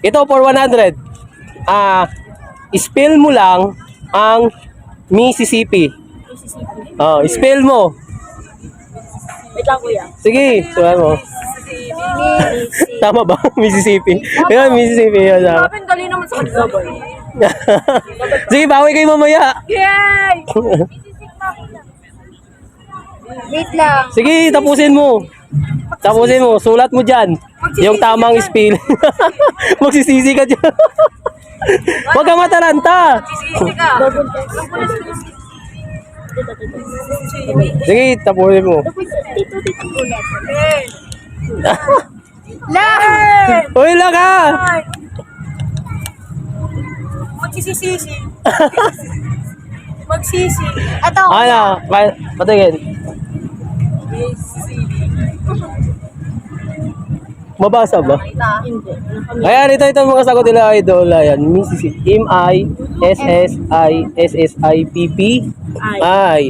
Ito for 100. Spell mo lang ang Mississippi. Oh, spell mo. Wait lang, kuya. Sige, sulat mo. Tama ba? Mississippi. Ayun, Mississippi. Yun, tama. Bakit dali naman sa kanila? Sige, bawi kayo mamaya. Yay! Wait lang. Sige, tapusin mo. Tapusin mo. Sulat mo dyan. Yung tamang spell. Magsisisi ka dyan. Huwag ka mataranta. Sisi ka. Sige, tapusin mo. Lang! Uy, lang ka! Magsisisi. Magsisi. Ito. Ano? Patingin. Mabasa ba? Hindi. Ayan, ito mga sagot nila, idol. Ayan, Mississippi. M-I-S-S-I-S-S-I-P-P-I.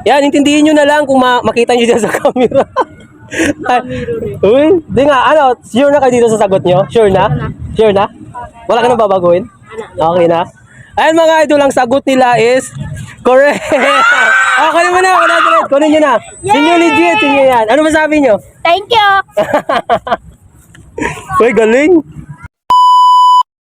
Yan, intindihin nyo na lang kung makita nyo dyan sa camera. Uy, di nga, ano, sure na kayo dito sa sagot nyo? Sure na? Sure na? Wala ka nang babaguhin? Okay na? Ayan mga idol, ang sagot nila is correct. Okay naman na, 100. Kunin nyo na. Sinyo legit, sinyo yan. Ano masabi nyo? Thank you! Uy, galing.